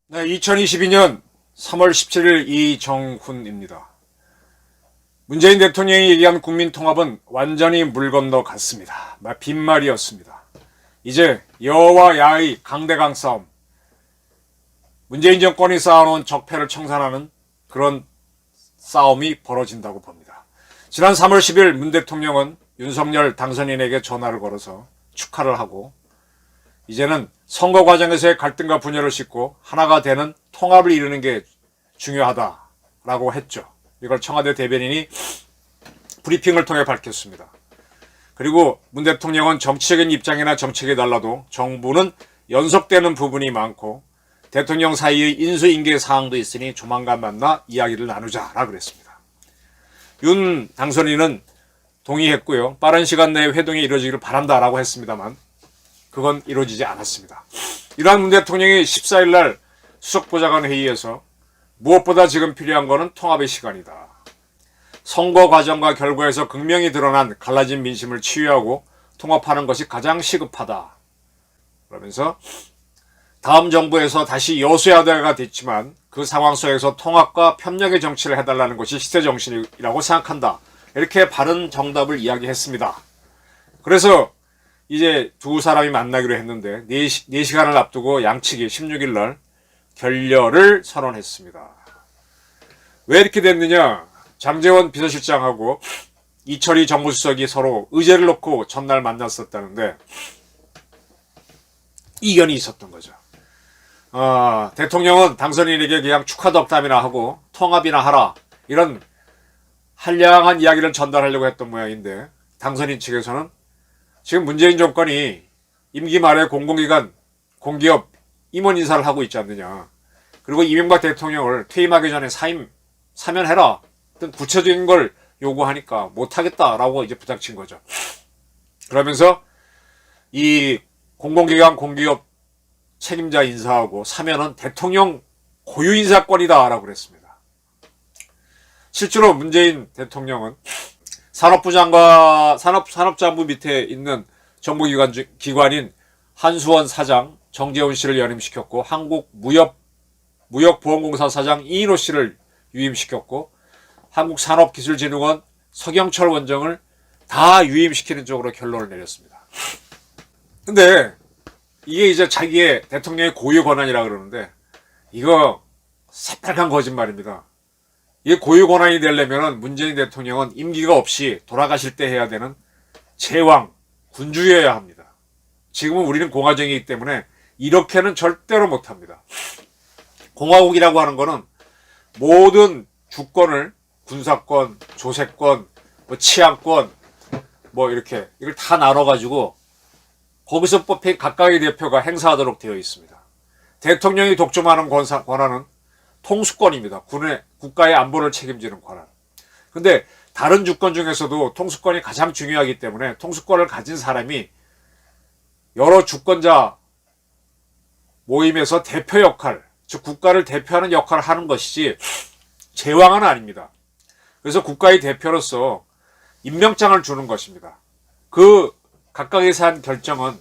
네, 2022년 3월 17일 이정훈입니다. 문재인 대통령이 얘기한 국민통합은 완전히 물 건너갔습니다. 빈말이었습니다. 이제 여와 야의 강대강 싸움, 문재인 정권이 쌓아놓은 적폐를 청산하는 그런 싸움이 벌어진다고 봅니다. 지난 3월 10일 문 대통령은 윤석열 당선인에게 전화를 걸어서 축하를 하고 이제는 선거 과정에서의 갈등과 분열을 씻고 하나가 되는 통합을 이루는 게 중요하다라고 했죠. 이걸 청와대 대변인이 브리핑을 통해 밝혔습니다. 그리고 문 대통령은 정치적인 입장이나 정책이 달라도 정부는 연속되는 부분이 많고 대통령 사이의 인수인계 사항도 있으니 조만간 만나 이야기를 나누자라 그랬습니다. 윤 당선인은 동의했고요. 빠른 시간 내에 회동이 이루어지기를 바란다라고 했습니다만 그건 이루어지지 않았습니다. 이러한 문 대통령이 14일 날 수석보좌관 회의에서 무엇보다 지금 필요한 것은 통합의 시간이다. 선거 과정과 결과에서 극명히 드러난 갈라진 민심을 치유하고 통합하는 것이 가장 시급하다. 그러면서 다음 정부에서 다시 여수야대가 됐지만 그 상황 속에서 통합과 협력의 정치를 해달라는 것이 시대정신이라고 생각한다. 이렇게 바른 정답을 이야기했습니다. 그래서 이제 두 사람이 만나기로 했는데 4시간을 앞두고 양측이 16일 날 결렬을 선언했습니다. 왜 이렇게 됐느냐? 장제원 비서실장하고 이철희 정무수석이 서로 의제를 놓고 전날 만났었다는데 이견이 있었던 거죠. 대통령은 당선인에게 그냥 축하 덕담이나 하고 통합이나 하라 이런 한량한 이야기를 전달하려고 했던 모양인데 당선인 측에서는 지금 문재인 정권이 임기 말에 공공기관, 공기업 임원 인사를 하고 있지 않느냐. 그리고 이명박 대통령을 퇴임하기 전에 사면해라 등 구체적인 걸 요구하니까 못하겠다라고 이제 부닥친 거죠. 그러면서 이 공공기관, 공기업 책임자 인사하고 사면은 대통령 고유 인사권이다라고 그랬습니다. 실제로 문재인 대통령은 산업자부 밑에 있는 정부기관인 한수원 사장 정재훈 씨를 연임시켰고 한국무역보험공사 사장 이인호 씨를 유임시켰고 한국산업기술진흥원 서경철 원장을 다 유임시키는 쪽으로 결론을 내렸습니다. 근데 이게 이제 자기의 대통령의 고유 권한이라 그러는데 이거 새빨간 거짓말입니다. 이 고유 권한이 되려면 문재인 대통령은 임기가 없이 돌아가실 때 해야 되는 제왕, 군주여야 합니다. 지금은 우리는 공화정이기 때문에 이렇게는 절대로 못합니다. 공화국이라고 하는 거는 모든 주권을 군사권, 조세권, 치안권 이렇게 이걸 다 나눠가지고 거기서 뽑힌 각각의 대표가 행사하도록 되어 있습니다. 대통령이 독점하는 권한은 통수권입니다. 국가의 안보를 책임지는 권한. 근데 다른 주권 중에서도 통수권이 가장 중요하기 때문에 통수권을 가진 사람이 여러 주권자 모임에서 대표 역할, 즉 국가를 대표하는 역할을 하는 것이지 제왕은 아닙니다. 그래서 국가의 대표로서 임명장을 주는 것입니다. 그 각각에서 한 결정은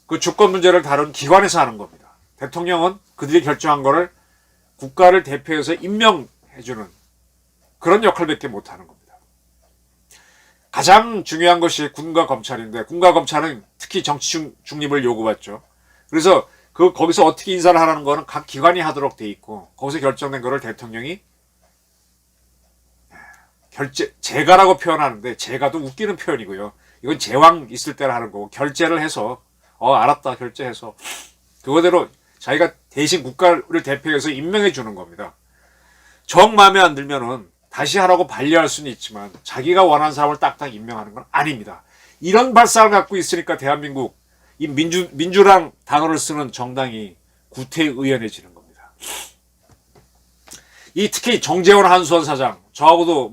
그 주권 문제를 다룬 기관에서 하는 겁니다. 대통령은 그들이 결정한 거를 국가를 대표해서 임명해주는 그런 역할밖에 못하는 겁니다. 가장 중요한 것이 군과 검찰인데 군과 검찰은 특히 정치 중립을 요구받죠. 그래서 거기서 어떻게 인사를 하라는 거는 각 기관이 하도록 돼 있고 거기서 결정된 거를 대통령이 제가라고 표현하는데 제가도 웃기는 표현이고요. 이건 제왕 있을 때를 하는 거고 결재를 해서 알았다 결재해서 그거대로 자기가 대신 국가를 대표해서 임명해 주는 겁니다. 정 마음에 안 들면은 다시 하라고 반려할 수는 있지만 자기가 원하는 사람을 딱딱 임명하는 건 아닙니다. 이런 발상을 갖고 있으니까 대한민국 이 민주랑 단어를 쓰는 정당이 구태의연해지는 겁니다. 특히 정재원 한수원 사장 저하고도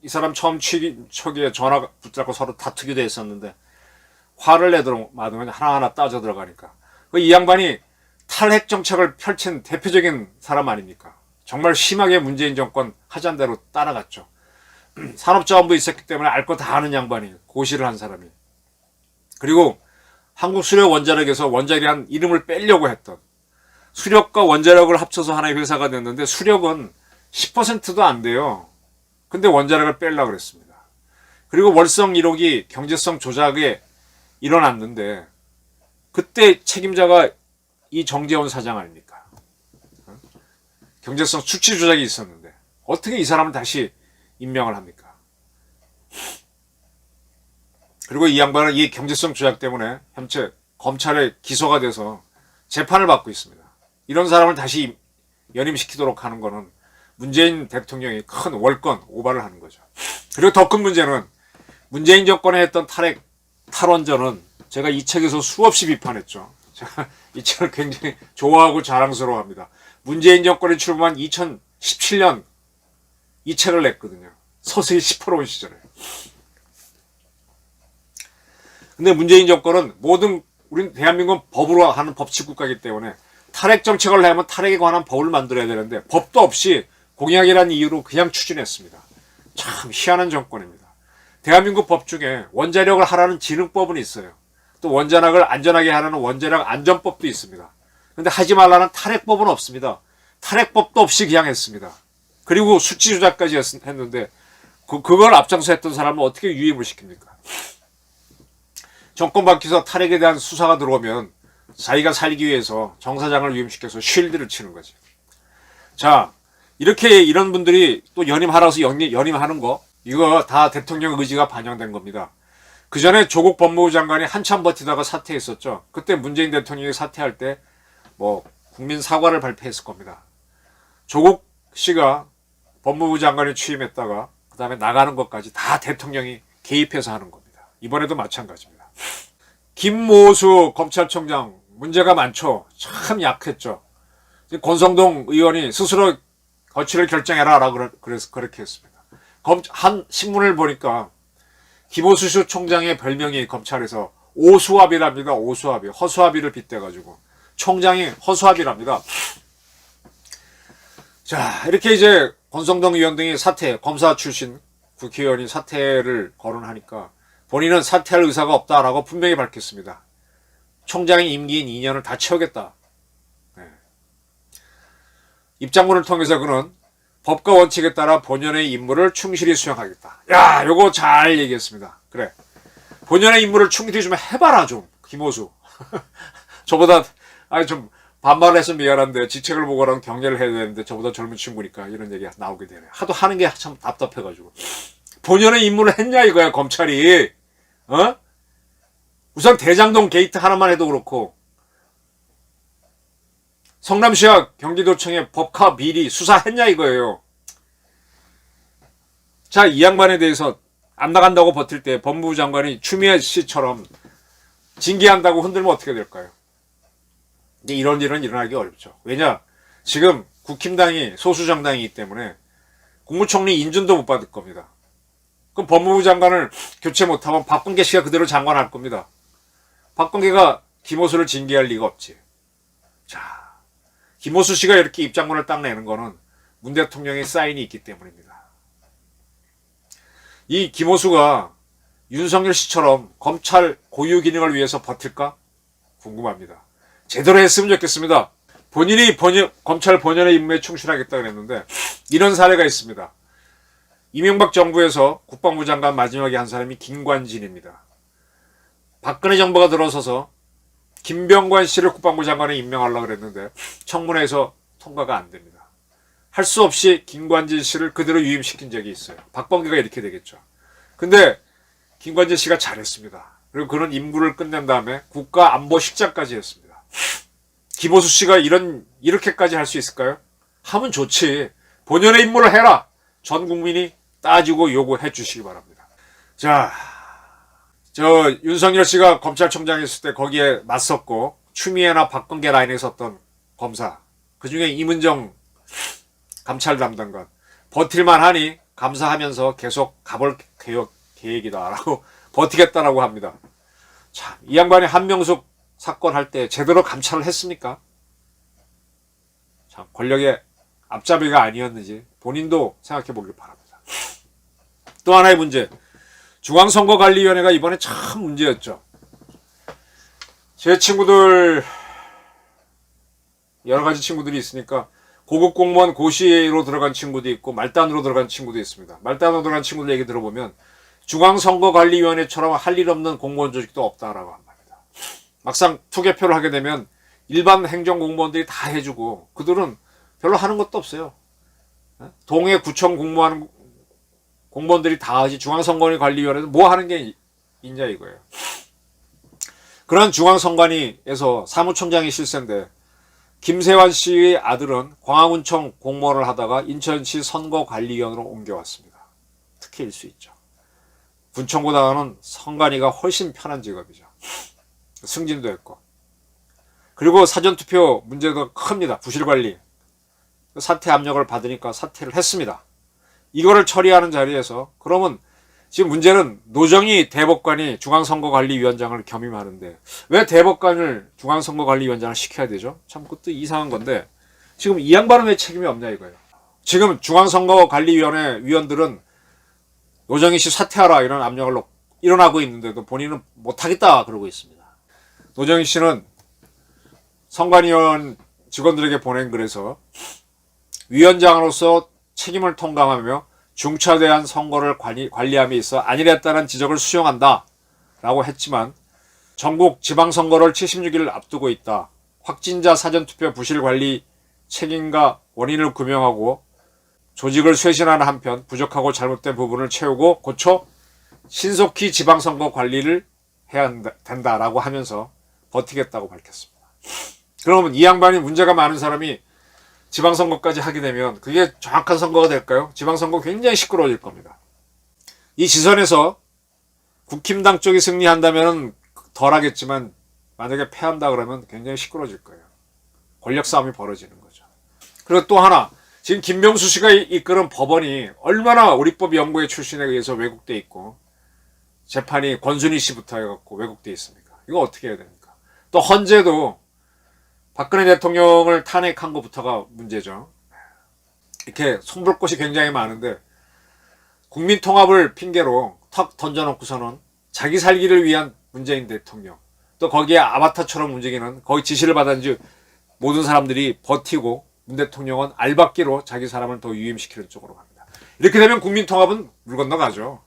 이 사람 처음 초기에 전화 붙잡고 서로 다투기도 했었는데 화를 내도록 맞으면 하나하나 따져 들어가니까 이 양반이 탈핵 정책을 펼친 대표적인 사람 아닙니까? 정말 심하게 문재인 정권 하자는 대로 따라갔죠. 산업자원부 있었기 때문에 알 거 다 아는 양반이, 고시를 한 사람이. 그리고 한국수력원자력에서 원자력이란 이름을 빼려고 했던, 수력과 원자력을 합쳐서 하나의 회사가 됐는데 수력은 10%도 안 돼요. 근데 원자력을 빼려고 그랬습니다. 그리고 월성 1호기 경제성 조작에 일어났는데 그때 책임자가 이 정재원 사장 아닙니까? 경제성 수치 조작이 있었는데 어떻게 이 사람을 다시 임명을 합니까? 그리고 이 양반은 이 경제성 조작 때문에 현재 검찰에 기소가 돼서 재판을 받고 있습니다. 이런 사람을 다시 연임시키도록 하는 거는 문재인 대통령이 큰 월권 오바를 하는 거죠. 그리고 더 큰 문제는 문재인 정권에 했던 탈원전은 제가 이 책에서 수없이 비판했죠. 제가 이 책을 굉장히 좋아하고 자랑스러워합니다. 문재인 정권이 출범한 2017년 이 책을 냈거든요. 서서히 10%온 시절에. 근데 문재인 정권은 우린 대한민국은 법으로 하는 법치국가이기 때문에 탈핵 정책을 내면 탈핵에 관한 법을 만들어야 되는데 법도 없이 공약이라는 이유로 그냥 추진했습니다. 참 희한한 정권입니다. 대한민국 법 중에 원자력을 하라는 지능법은 있어요. 또 원자력을 안전하게 하라는 원자력 안전법도 있습니다. 근데 하지 말라는 탈핵법은 없습니다. 탈핵법도 없이 그냥 했습니다. 그리고 수치 조작까지 했는데 그걸 앞장서 했던 사람은 어떻게 유임을 시킵니까? 정권 바뀌어서 탈핵에 대한 수사가 들어오면 자기가 살기 위해서 정사장을 위임시켜서 쉴드를 치는 거지. 자, 이렇게 이런 분들이 또 연임하라서 연임하는 거, 이거 다 대통령 의지가 반영된 겁니다. 그 전에 조국 법무부 장관이 한참 버티다가 사퇴했었죠. 그때 문재인 대통령이 사퇴할 때 국민 사과를 발표했을 겁니다. 조국 씨가 법무부 장관이 취임했다가 그 다음에 나가는 것까지 다 대통령이 개입해서 하는 겁니다. 이번에도 마찬가지입니다. 김모수 검찰총장 문제가 많죠. 참 약했죠. 권성동 의원이 스스로 거취를 결정해라 그래서 그렇게 했습니다. 한 신문을 보니까 김호수 총장의 별명이 검찰에서 오수아비랍니다. 오수아비. 허수아비를 빗대가지고 총장이 허수아비랍니다. 자, 이렇게 이제 권성동 의원 등이 검사 출신 국회의원이 사퇴를 거론하니까 본인은 사퇴할 의사가 없다라고 분명히 밝혔습니다. 총장의 임기인 2년을 다 채우겠다. 네. 입장문을 통해서 그는 법과 원칙에 따라 본연의 임무를 충실히 수행하겠다. 야, 요거 잘 얘기했습니다. 그래. 본연의 임무를 충실히 좀 해봐라, 좀. 김호수. 저보다, 좀 반말을 해서 미안한데, 지책을 보고랑 격려를 해야 되는데, 저보다 젊은 친구니까 이런 얘기가 나오게 되네. 하도 하는 게 참 답답해가지고. 본연의 임무를 했냐, 이거야, 검찰이. 우선 대장동 게이트 하나만 해도 그렇고, 성남시와 경기도청의 법과 비리 수사했냐 이거예요. 자, 이 양반에 대해서 안 나간다고 버틸 때 법무부 장관이 추미애 씨처럼 징계한다고 흔들면 어떻게 될까요? 근데 이런 일은 일어나기 어렵죠. 왜냐? 지금 국힘당이 소수정당이기 때문에 국무총리 인준도 못 받을 겁니다. 그럼 법무부 장관을 교체 못하면 박범계 씨가 그대로 장관할 겁니다. 박범계가 김호수를 징계할 리가 없지. 자, 김호수 씨가 이렇게 입장문을 딱 내는 거는 문 대통령의 사인이 있기 때문입니다. 이 김호수가 윤석열 씨처럼 검찰 고유 기능을 위해서 버틸까? 궁금합니다. 제대로 했으면 좋겠습니다. 본인이 검찰 본연의 임무에 충실하겠다 그랬는데 이런 사례가 있습니다. 이명박 정부에서 국방부 장관 마지막에 한 사람이 김관진입니다. 박근혜 정부가 들어서서 김병관 씨를 국방부 장관에 임명하려고 그랬는데 청문회에서 통과가 안 됩니다. 할 수 없이 김관진 씨를 그대로 유임시킨 적이 있어요. 박범계가 이렇게 되겠죠. 근데 김관진 씨가 잘했습니다. 그리고 그는 임무를 끝낸 다음에 국가안보실장까지 했습니다. 김호수 씨가 이렇게까지 할 수 있을까요? 하면 좋지. 본연의 임무를 해라. 전 국민이 따지고 요구해 주시기 바랍니다. 자, 윤석열 씨가 검찰총장이었을 때 거기에 맞섰고 추미애나 박범계 라인에 섰던 검사, 그중에 임은정 감찰 담당관 버틸만 하니 감사하면서 계속 가볼 계획이다라고 버티겠다라고 합니다. 참, 이 양반이 한명숙 사건 할 때 제대로 감찰을 했습니까? 참, 권력의 앞잡이가 아니었는지 본인도 생각해 보길 바랍니다. 또 하나의 문제, 중앙선거관리위원회가 이번에 참 문제였죠. 제 친구들, 여러 가지 친구들이 있으니까 고급 공무원 고시로 들어간 친구도 있고 말단으로 들어간 친구도 있습니다. 말단으로 들어간 친구들 얘기 들어보면 중앙선거관리위원회처럼 할 일 없는 공무원 조직도 없다라고 합니다. 막상 투개표를 하게 되면 일반 행정공무원들이 다 해주고 그들은 별로 하는 것도 없어요. 동해 구청 공무하는 공무원들이 다 하지 중앙선거관리위원회에서 뭐 하는 게 있냐 이거예요. 그런 중앙선관위에서 사무총장이 실세인데 김세환 씨의 아들은 광화문청 공무원을 하다가 인천시 선거관리위원으로 옮겨왔습니다. 특혜일 수 있죠. 군청보다는 선관위가 훨씬 편한 직업이죠. 승진도 했고. 그리고 사전투표 문제도 큽니다. 부실관리. 사퇴 압력을 받으니까 사퇴를 했습니다. 이거를 처리하는 자리에서 그러면 지금 문제는 노정희 대법관이 중앙선거관리위원장을 겸임하는데 왜 대법관을 중앙선거관리위원장을 시켜야 되죠? 참 그것도 이상한 건데 지금 이 양반은 왜 책임이 없냐 이거예요. 지금 중앙선거관리위원회 위원들은 노정희 씨 사퇴하라 이런 압력을 일어나고 있는데도 본인은 못하겠다 그러고 있습니다. 노정희 씨는 선관위원 직원들에게 보낸 글에서 위원장으로서 책임을 통감하며 중차대한 선거를 관리함에 있어 안일했다는 지적을 수용한다 라고 했지만 전국 지방선거를 76일 앞두고 있다. 확진자 사전투표 부실관리 책임과 원인을 규명하고 조직을 쇄신하는 한편 부족하고 잘못된 부분을 채우고 고쳐 신속히 지방선거 관리를 해야 된다라고 하면서 버티겠다고 밝혔습니다. 그러면 이 양반이 문제가 많은 사람이 지방선거까지 하게 되면 그게 정확한 선거가 될까요? 지방선거 굉장히 시끄러워질 겁니다. 이 지선에서 국힘당 쪽이 승리한다면 덜 하겠지만 만약에 패한다 그러면 굉장히 시끄러워질 거예요. 권력 싸움이 벌어지는 거죠. 그리고 또 하나, 지금 김병수 씨가 이끄는 법원이 얼마나 우리법 연구회 출신에 의해서 왜곡돼 있고 재판이 권순희 씨부터 해갖고 왜곡돼 있습니까? 이거 어떻게 해야 됩니까? 또 헌재도 박근혜 대통령을 탄핵한 것부터가 문제죠. 이렇게 손볼 곳이 굉장히 많은데 국민 통합을 핑계로 턱 던져놓고서는 자기 살기를 위한 문재인 대통령, 또 거기에 아바타처럼 움직이는 거기 지시를 받았는지 모든 사람들이 버티고 문 대통령은 알박기로 자기 사람을 더 유임시키는 쪽으로 갑니다. 이렇게 되면 국민 통합은 물 건너가죠.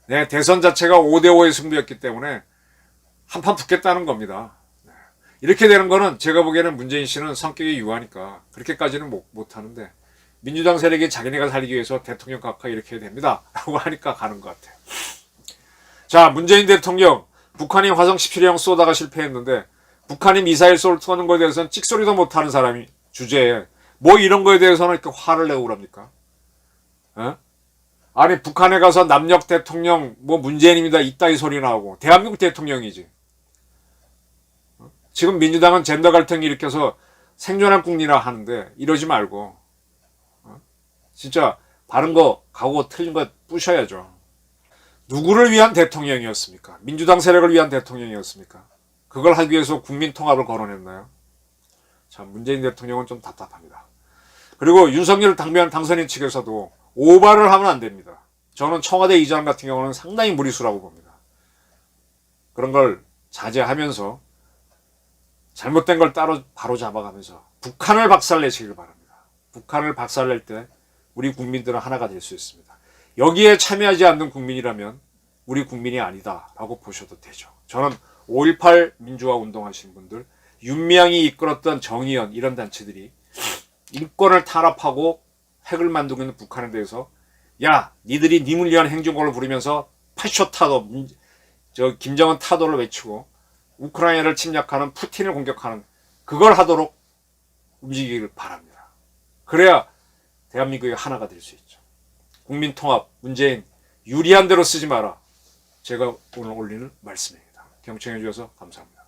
네, 대선 자체가 5대5의 승부였기 때문에 한판 붙겠다는 겁니다. 이렇게 되는 거는 제가 보기에는 문재인 씨는 성격이 유하니까 그렇게까지는 못 하는데 민주당 세력이 자기네가 살기 위해서 대통령 각하 이렇게 해야 됩니다 라고 하니까 가는 것 같아요. 자, 문재인 대통령 북한이 화성 17형 쏘다가 실패했는데 북한이 미사일 쏘는 거에 대해서는 찍소리도 못하는 사람이 주제에 뭐 이런 거에 대해서는 이렇게 화를 내고 그럽니까? 에? 아니 북한에 가서 남녘 대통령 뭐 문재인입니다 이따위 소리 나오고 대한민국 대통령이지. 지금 민주당은 젠더 갈등 일으켜서 생존한 국리라 하는데 이러지 말고 진짜 바른 거 가고 틀린 거 부셔야죠. 누구를 위한 대통령이었습니까? 민주당 세력을 위한 대통령이었습니까? 그걸 하기 위해서 국민 통합을 거론했나요? 참 문재인 대통령은 좀 답답합니다. 그리고 윤석열 당선인 측에서도 오바를 하면 안 됩니다. 저는 청와대 이전 같은 경우는 상당히 무리수라고 봅니다. 그런 걸 자제하면서 잘못된 걸 따로 바로 잡아가면서 북한을 박살내시길 바랍니다. 북한을 박살낼 때 우리 국민들은 하나가 될 수 있습니다. 여기에 참여하지 않는 국민이라면 우리 국민이 아니다라고 보셔도 되죠. 저는 5.18 민주화 운동하신 분들, 윤미향이 이끌었던 정의연 이런 단체들이 인권을 탄압하고 핵을 만들고 있는 북한에 대해서 야, 니들이 님을 위한 행정권을 부리면서 파쇼 타도, 김정은 타도를 외치고 우크라이나를 침략하는 푸틴을 공격하는 그걸 하도록 움직이길 바랍니다. 그래야 대한민국이 하나가 될 수 있죠. 국민 통합, 문재인 유리한 대로 쓰지 마라. 제가 오늘 올리는 말씀입니다. 경청해 주셔서 감사합니다.